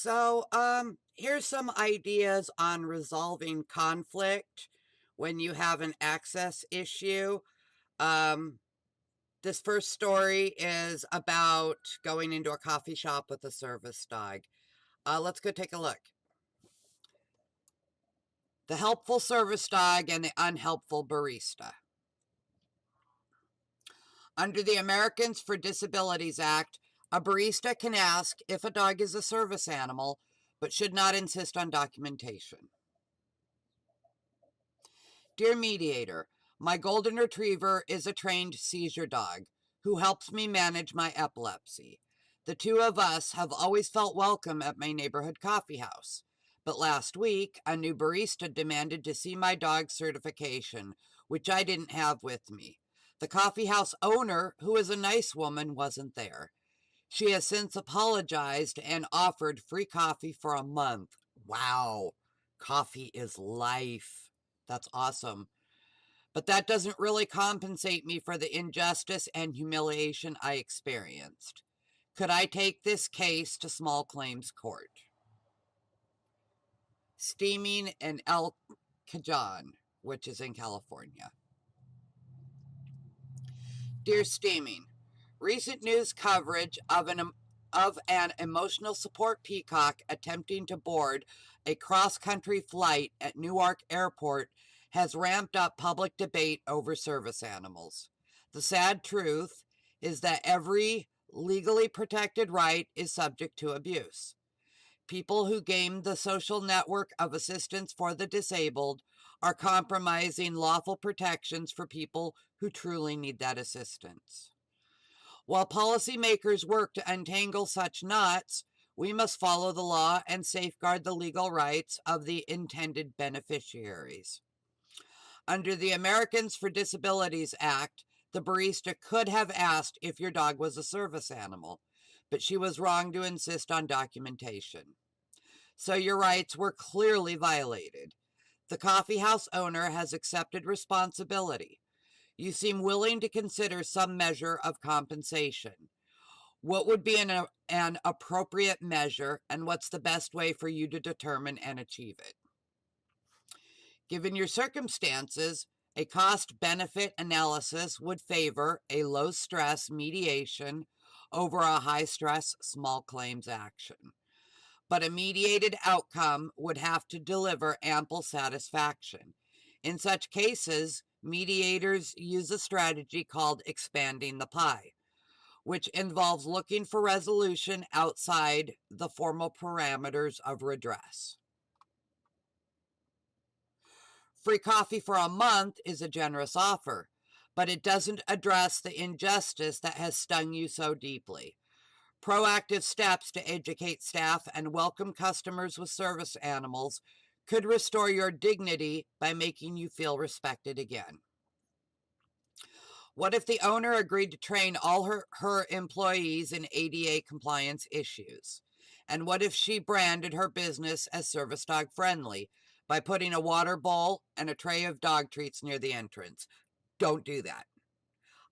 Here's some ideas on resolving conflict when you have an access issue. Um, this first story is about going into a coffee shop with a service dog. Let's go take a look. The helpful service dog and the unhelpful barista. Under the Americans for Disabilities Act, a barista can ask if a dog is a service animal, but should not insist on documentation. Dear Mediator, my golden retriever is a trained seizure dog who helps me manage my epilepsy. The two of us have always felt welcome at my neighborhood coffee house. But last week, a new barista demanded to see my dog's certification, which I didn't have with me. The coffee house owner, who is a nice woman, wasn't there. She has since apologized and offered free coffee for a month. Wow, coffee is life. That's awesome. But that doesn't really compensate me for the injustice and humiliation I experienced. Could I take this case to small claims court? Steaming in El Cajon, which is in California. Dear Steaming, recent news coverage of an emotional support peacock attempting to board a cross-country flight at Newark Airport has ramped up public debate over service animals. The sad truth is that every legally protected right is subject to abuse. People who game the social network of assistance for the disabled are compromising lawful protections for people who truly need that assistance. While policymakers work to untangle such knots, we must follow the law and safeguard the legal rights of the intended beneficiaries. Under the Americans for Disabilities Act, the barista could have asked if your dog was a service animal, but she was wrong to insist on documentation. So your rights were clearly violated. The coffee house owner has accepted responsibility. You seem willing to consider some measure of compensation. What would be an appropriate measure, and what's the best way for you to determine and achieve it? Given your circumstances, a cost-benefit analysis would favor a low-stress mediation over a high-stress small claims action. But a mediated outcome would have to deliver ample satisfaction. In such cases, mediators use a strategy called expanding the pie, which involves looking for resolution outside the formal parameters of redress. Free coffee for a month is a generous offer, but it doesn't address the injustice that has stung you so deeply. Proactive steps to educate staff and welcome customers with service animals could restore your dignity by making you feel respected again. What if the owner agreed to train all her employees in ADA compliance issues? And what if she branded her business as service dog friendly by putting a water bowl and a tray of dog treats near the entrance? Don't do that.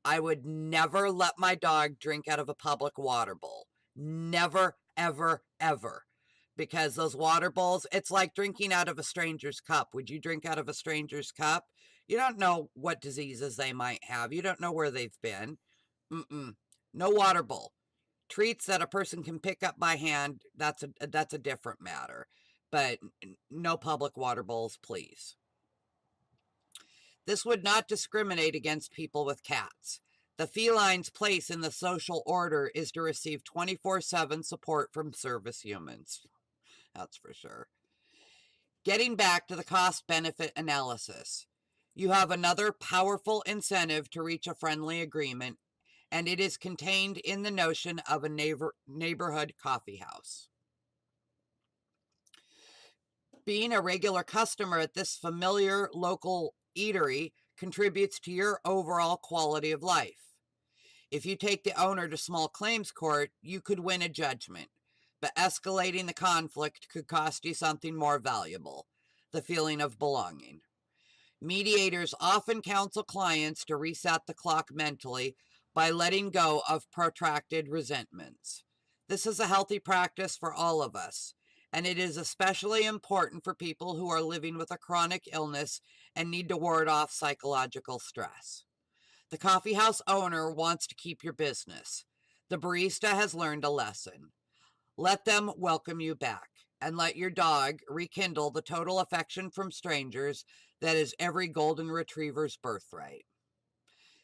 I would never let my dog drink out of a public water bowl. Never, ever, ever. Because those water bowls, it's like drinking out of a stranger's cup. Would you drink out of a stranger's cup? You don't know what diseases they might have. You don't know where they've been. No water bowl. Treats that a person can pick up by hand, that's a different matter. But no public water bowls, please. This would not discriminate against people with cats. The feline's place in the social order is to receive 24/7 support from service humans. That's for sure. Getting back to the cost-benefit analysis, you have another powerful incentive to reach a friendly agreement, and it is contained in the notion of a neighborhood coffee house. Being a regular customer at this familiar local eatery contributes to your overall quality of life. If you take the owner to small claims court, you could win a judgment, but escalating the conflict could cost you something more valuable, the feeling of belonging. Mediators often counsel clients to reset the clock mentally by letting go of protracted resentments. This is a healthy practice for all of us, and it is especially important for people who are living with a chronic illness and need to ward off psychological stress. The coffee house owner wants to keep your business. The barista has learned a lesson. Let them welcome you back, and let your dog rekindle the total affection from strangers that is every golden retriever's birthright.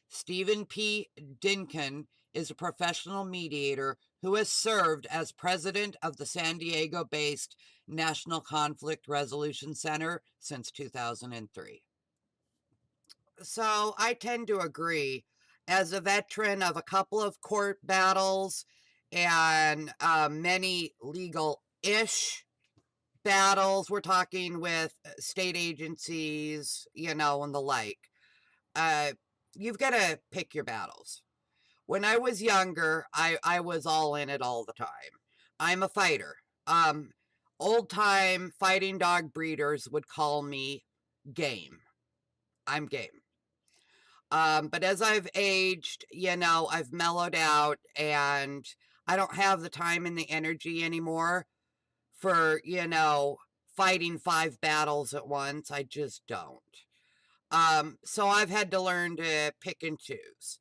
Stephen P. Dinkin is a professional mediator who has served as president of the San Diego-based National Conflict Resolution Center since 2003. So I tend to agree. As a veteran of a couple of court battles and many legal-ish battles, we're talking with state agencies, and the like, you've got to pick your battles. When I was younger, I was all in it all the time. I'm a fighter. Old-time fighting dog breeders would call me game. I'm game. But as I've aged, I've mellowed out, and I don't have the time and the energy anymore for, fighting 5 battles at once. I just don't. So I've had to learn to pick and choose.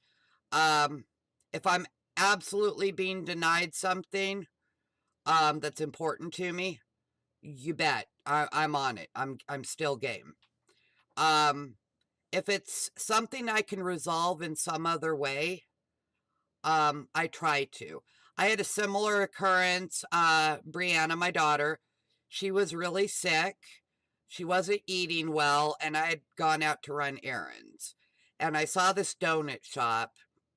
If I'm absolutely being denied something that's important to me, you bet I'm on it. I'm still game. If it's something I can resolve in some other way, I try to. I had a similar occurrence. Brianna, my daughter, she was really sick. She wasn't eating well, and I had gone out to run errands. And I saw this donut shop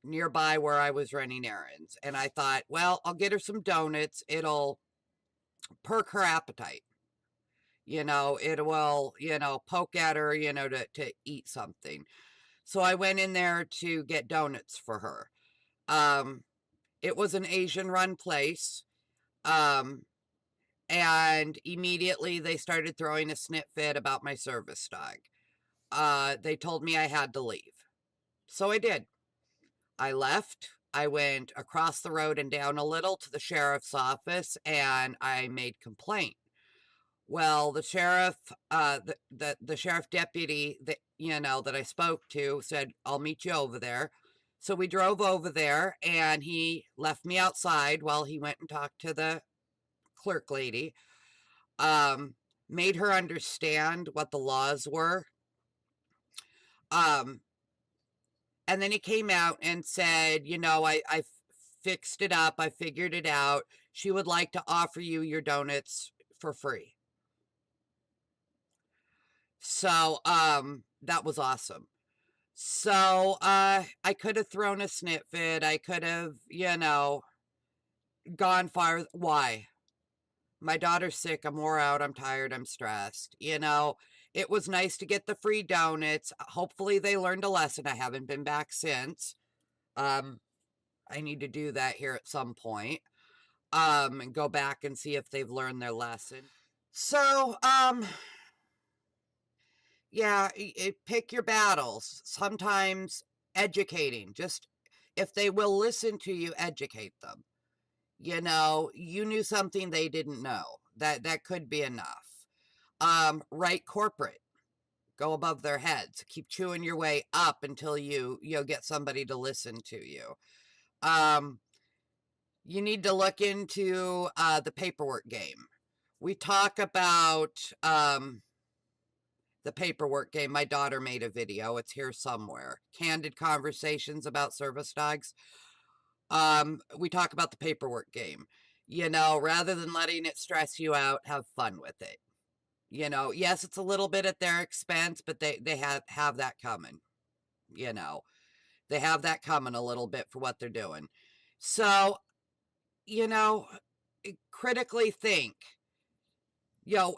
nearby where I was running errands. And I thought, well, I'll get her some donuts. It'll perk her appetite. It will, poke at her, to eat something. So I went in there to get donuts for her. It was an Asian-run place. And immediately they started throwing a snit fit about my service dog. They told me I had to leave. So I did. I left. I went across the road and down a little to the sheriff's office, and I made complaint. Well, the sheriff, the sheriff deputy that I spoke to said, I'll meet you over there. So we drove over there, and he left me outside while he went and talked to the clerk lady, made her understand what the laws were. And then he came out and said, I fixed it up. I figured it out. She would like to offer you your donuts for free. So, that was awesome. So, I could have thrown a snit fit. I could have, gone far. Why? My daughter's sick. I'm wore out. I'm tired. I'm stressed. It was nice to get the free donuts. Hopefully they learned a lesson. I haven't been back since. I need to do that here at some point. And go back and see if they've learned their lesson. So, yeah, pick your battles. Sometimes educating, just if they will listen to you, educate them. You knew something they didn't know. That could be enough. Write corporate. Go above their heads. Keep chewing your way up until you'll get somebody to listen to you. You need to look into the paperwork game. We talk about the paperwork game. My daughter made a video. It's here somewhere. Candid conversations about service dogs. We talk about the paperwork game. Rather than letting it stress you out, have fun with it. Yes, it's a little bit at their expense, but they have that coming. They have that coming a little bit for what they're doing. So, critically think,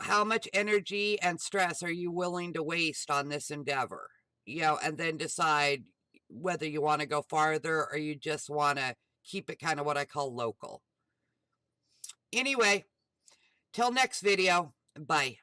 how much energy and stress are you willing to waste on this endeavor? And then decide whether you want to go farther or you just want to keep it kind of what I call local. Anyway, till next video, bye.